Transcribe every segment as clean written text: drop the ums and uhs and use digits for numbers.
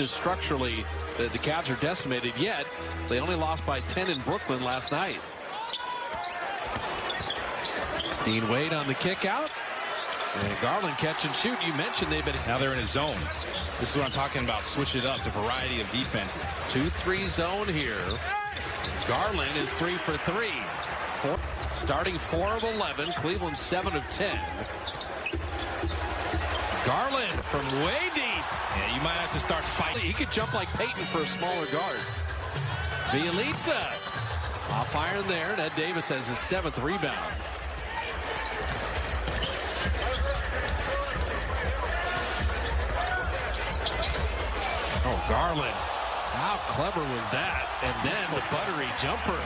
Structurally, the Cavs are decimated, yet they only lost by 10 in Brooklyn last night. Dean Wade on the kick out. And Garland catch and shoot. You mentioned they've been. Now they're in a zone. This is what I'm talking about. Switch it up, the variety of defenses. 2-3 zone here. Garland is 3 for 3. Starting 4 of 11. Cleveland 7 of 10. Garland from way deep. Yeah, you might have to start fighting. He could jump like Peyton for a smaller guard. Bielitsa off iron there. And Ed Davis has his 7th rebound. Oh, Garland. How clever was that? And then the buttery jumper.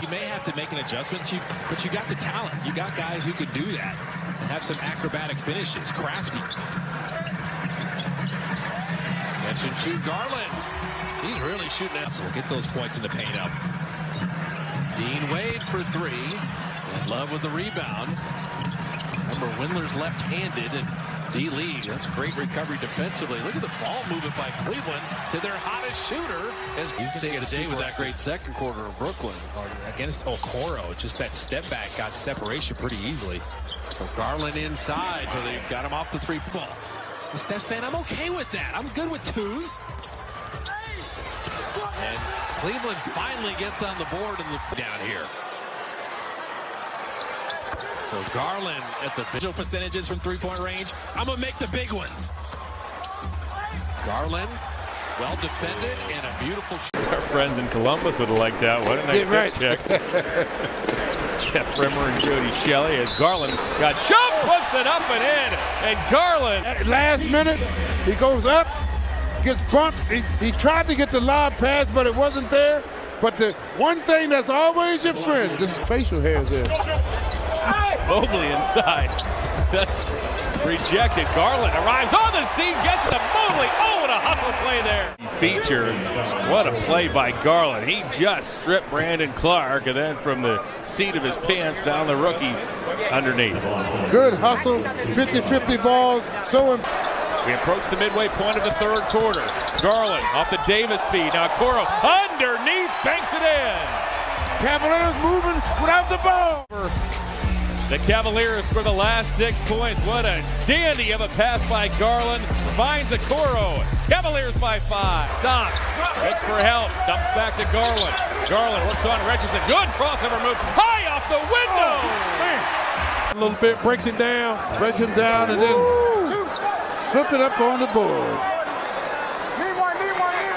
You may have to make an adjustment, but you got the talent. You got guys who could do that and have some acrobatic finishes, crafty. Catch and shoot Garland. He's really shooting at. So we'll get those points in the paint up. Dean Wade for 3. And Love with the rebound. Remember, Windler's left-handed, and D-Lee, that's great recovery defensively. Look at the ball movement by Cleveland to their hottest shooter as he's saved the day with that great second quarter of Brooklyn. Against Okoro, just that step back got separation pretty easily. So Garland inside, so they've got him off the 3 ball. Steph's saying, I'm okay with that. I'm good with 2s. And Cleveland finally gets on the board in the down here. So Garland, it's a big percentages from 3-point range. I'm going to make the big ones. Garland, well defended, and a beautiful shot. Our friends in Columbus would have liked that. What a nice check. Jeff Rimmer and Jody Shelley as Garland got shoved, puts it up and in. And Garland. At last minute, he goes up, gets bumped. He tried to get the lob pass, but it wasn't there. But the one thing that's always your friend, this facial hair is there. Mobley inside. Rejected. Garland arrives on the scene, gets to Mobley. Oh, what a hustle play there. Feature. What a play by Garland. He just stripped Brandon Clark, and then from the seat of his pants down the rookie underneath. Good hustle, 50-50 balls. We approach the midway point of the 3rd quarter. Garland off the Davis feed. Now Coro underneath, banks it in. Cavaliers moving without the ball. The Cavaliers for the last 6 points. What a dandy of a pass by Garland. Finds Okoro. Cavaliers by 5. Stops. Looks for help. Dumps back to Garland. Garland works on Richardson. Good crossover move. High off the window. A little bit, breaks him down. And then flip it up on the board.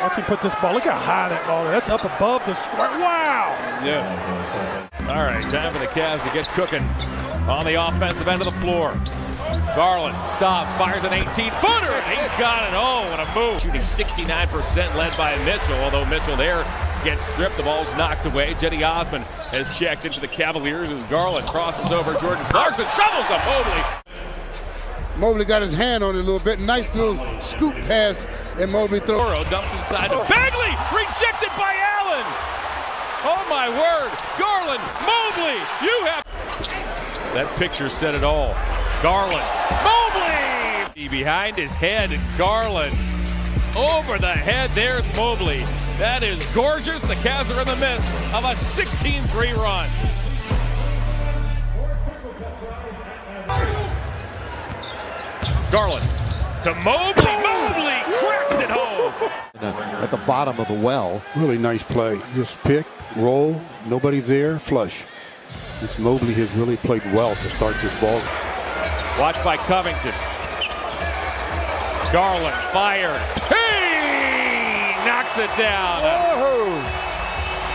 Watch him put this ball. Look how high that ball is. That's up above the square. Wow. Yeah. All right, time for the Cavs to get cooking on the offensive end of the floor. Garland stops, fires an 18-footer, and he's got it. Oh, what a move. Shooting 69% led by Mitchell, although Mitchell there gets stripped. The ball's knocked away. Jetty Osman has checked into the Cavaliers as Garland crosses over Jordan Clarkson, shovels to Mobley. Mobley got his hand on it a little bit. Nice little scoop pass, and Mobley throws. Okoro dumps inside to Bagley, rejected by Allen. Oh my word, Garland, Mobley, you have. That picture said it all. Garland, Mobley! Behind his head, Garland. Over the head, there's Mobley. That is gorgeous. The Cavs are in the midst of a 16-3 run. Garland to Mobley. Mobley cracks it home. At the bottom of the well. Really nice play. Just pick, roll, nobody there, flush. This Mobley has really played well to start this ball. Watched by Covington. Garland fires. He knocks it down. Oh,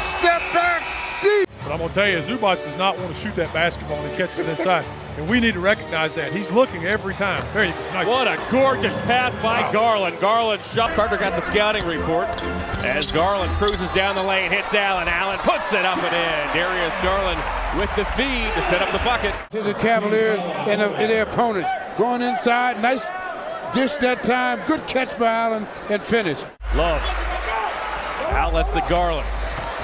step back deep. But I'm going to tell you, Zubac does not want to shoot that basketball and he catches it inside. And we need to recognize that. He's looking every time. There you go. Nice. What a gorgeous pass by Garland. Garland shot. Carter got the scouting report as Garland cruises down the lane, hits Allen. Allen puts it up and in. Darius Garland with the feed to set up the bucket. To the Cavaliers and their opponents. Going inside. Nice dish that time. Good catch by Allen and finish. Love. Outlets to Garland.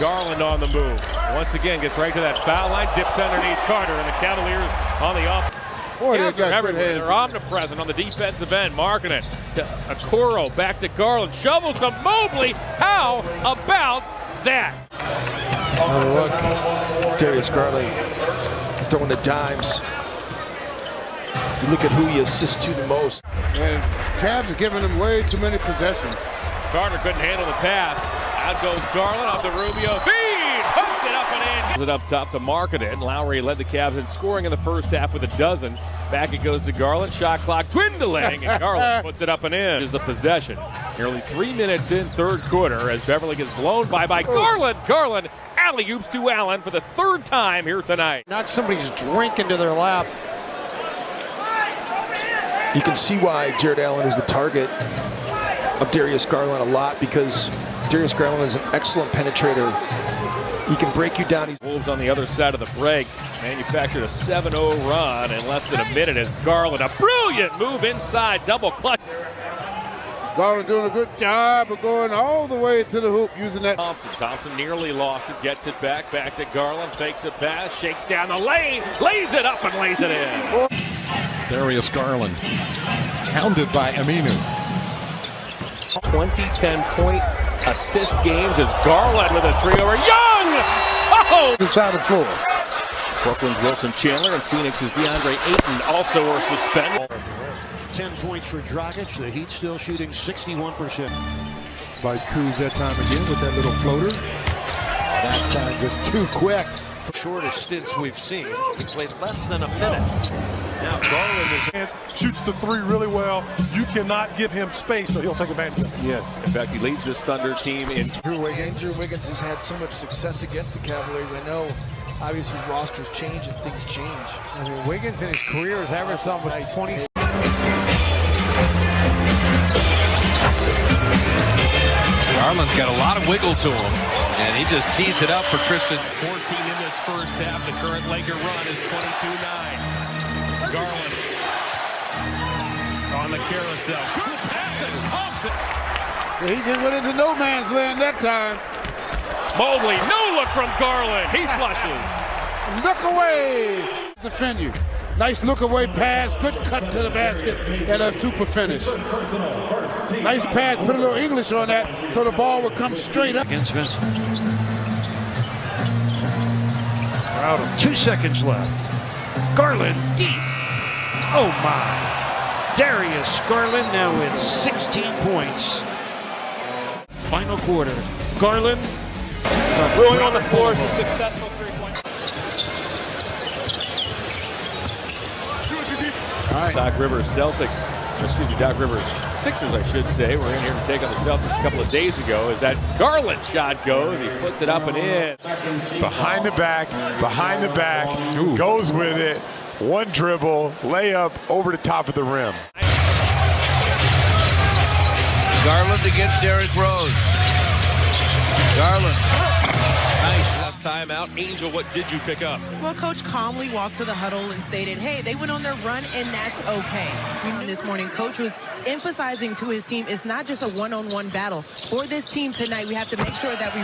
Garland on the move. Once again, gets right to that foul line, dips underneath Carter, and the Cavaliers on the off. Boy, Cavs are everywhere. They're omnipresent on the defensive end, marking it. to Okoro, back to Garland, shovels to Mobley. How about that? Look, Darius Garland throwing the dimes. You look at who he assists to the most. And Cavs are giving him way too many possessions. Carter couldn't handle the pass. Out goes Garland off the Rubio feed. Puts it up and in. It up top to Markkanen. Lowry led the Cavs in scoring in the first half with a dozen. Back it goes to Garland. Shot clock dwindling, and Garland puts it up and in. Is the possession. Nearly 3 minutes in third quarter as Beverly gets blown by Garland. Garland alley-oops to Allen for the third time here tonight. Knock somebody's drink into their lap. You can see why Jared Allen is the target of Darius Garland a lot, because Darius Garland is an excellent penetrator. He can break you down. Wolves on the other side of the break manufactured a 7-0 run in less than a minute as Garland, a brilliant move inside, double clutch. Garland doing a good job of going all the way to the hoop using that. Thompson nearly lost it, gets it back to Garland, fakes a pass, shakes down the lane, lays it up and lays it in. Darius Garland, hounded by Aminu. 20 10-point assist games as Garland with a three over Young! Oh! Inside the floor. Brooklyn's Wilson Chandler and Phoenix's DeAndre Ayton also are suspended. 10 points for Dragic. The Heat still shooting 61%. By Cruz that time again with that little floater. That time just too quick. Shortest stints we've seen. He played less than a minute. Now Garland is shoots the three really well. You cannot give him space, so he'll take advantage of it. Yes. In fact, he leads this Thunder team in. Drew Wiggins has had so much success against the Cavaliers. I know, obviously, rosters change and things change. I mean, Wiggins in his career has averaged almost 20. Garland's got a lot of wiggle to him, and he just tees it up for Tristan. 14 in this first half. The current Laker run is 22-9. Garland on the carousel. Good pass to Thompson. He just went into no man's land that time. Mobley, no look from Garland. He flushes. Look away. Defend you. Nice look away pass. Good cut to the basket and a super finish. Nice pass. Put a little English on that so the ball would come straight up. against Vincent. 2 seconds left. Garland deep. Oh my. Darius Garland now with 16 points. Final quarter. Garland. Ruin on the floor is a successful three-point. All right. Doc Rivers Sixers, I should say, were in here to take on the Celtics a couple of days ago. As that Garland shot goes, he puts it up and in. Behind the back, goes with it. One dribble, layup over the top of the rim. Garland against Derrick Rose. Garland. Nice. Last timeout. Angel, what did you pick up? Well, Coach calmly walked to the huddle and stated, hey, they went on their run, and that's okay. We knew this morning, Coach was emphasizing to his team, it's not just a one-on-one battle. For this team tonight, we have to make sure that we...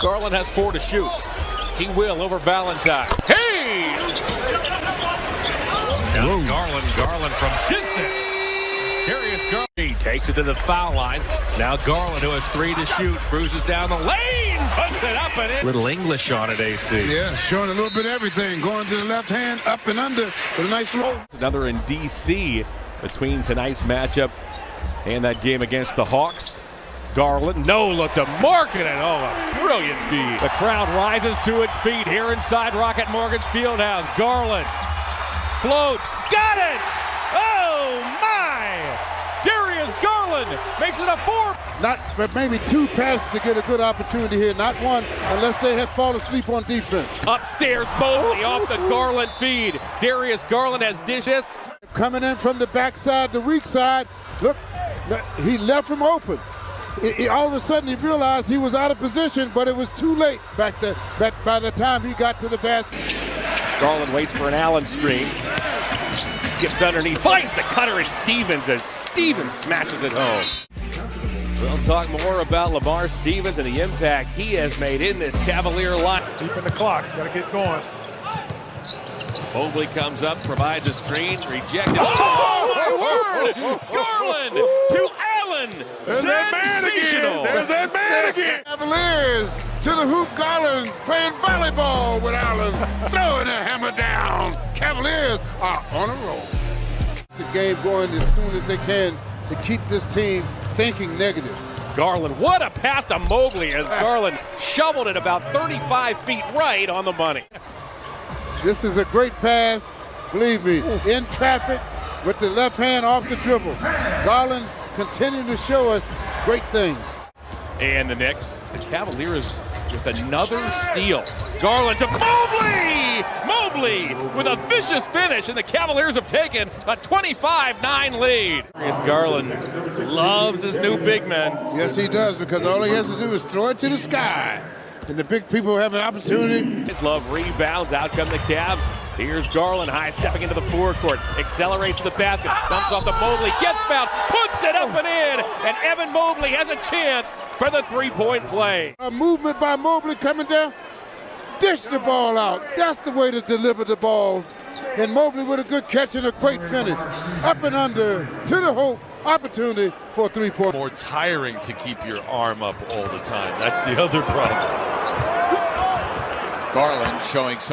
Garland has 4 to shoot. He will over Valentine. Hey! Now Garland from distance. Darius Garland takes it to the foul line. Now Garland, who has 3 to shoot, cruises down the lane, puts it up and in. Little English on it, AC. Yeah, showing a little bit of everything. Going to the left hand, up and under with a nice roll. Another in D.C. between tonight's matchup and that game against the Hawks. Garland, no look to Markkanen. Oh, a brilliant feed. The crowd rises to its feet here inside Rocket Mortgage Fieldhouse. Garland floats, got it! Oh my! Darius Garland makes it a 4. Not, but maybe 2 passes to get a good opportunity here. Not 1, unless they have fallen asleep on defense. Upstairs, Mobley off the Garland feed. Darius Garland has dishes. Coming in from the backside, the weak side. Look, he left him open. All of a sudden, he realized he was out of position, but it was too late by the time he got to the basket. Garland waits for an Allen screen. Skips underneath, finds the cutter as Stevens smashes it home. We'll talk more about Lamar Stevens and the impact he has made in this Cavalier line. Keeping the clock, got to get going. Mobley comes up, provides a screen, rejected. Oh, my word! Garland to Allen. Sensational. There's that man again. Cavaliers to the hoop. Garland playing volleyball with Allen, throwing the hammer down. Cavaliers are on a roll. It's a game going as soon as they can to keep this team thinking negative. Garland, what a pass to Mobley as Garland shoveled it about 35 feet right on the money. This is a great pass, believe me, in traffic with the left hand off the dribble. Garland continuing to show us great things. And the Knicks, the Cavaliers with another steal. Garland to Mobley! Mobley with a vicious finish, and the Cavaliers have taken a 25-9 lead. Darius Garland loves his new big man. Yes, he does, because all he has to do is throw it to the sky. And the big people have an opportunity. His love rebounds, out come the Cavs. Here's Garland high stepping into the forecourt, accelerates to the basket, dumps off to Mobley, gets fouled, puts it up and in, and Evan Mobley has a chance for the three-point play. A movement by Mobley coming down, dish the ball out. That's the way to deliver the ball. And Mobley with a good catch and a great finish. Up and under to the hoop, opportunity for a three-point. More tiring to keep your arm up all the time. That's the other problem. Garland showing some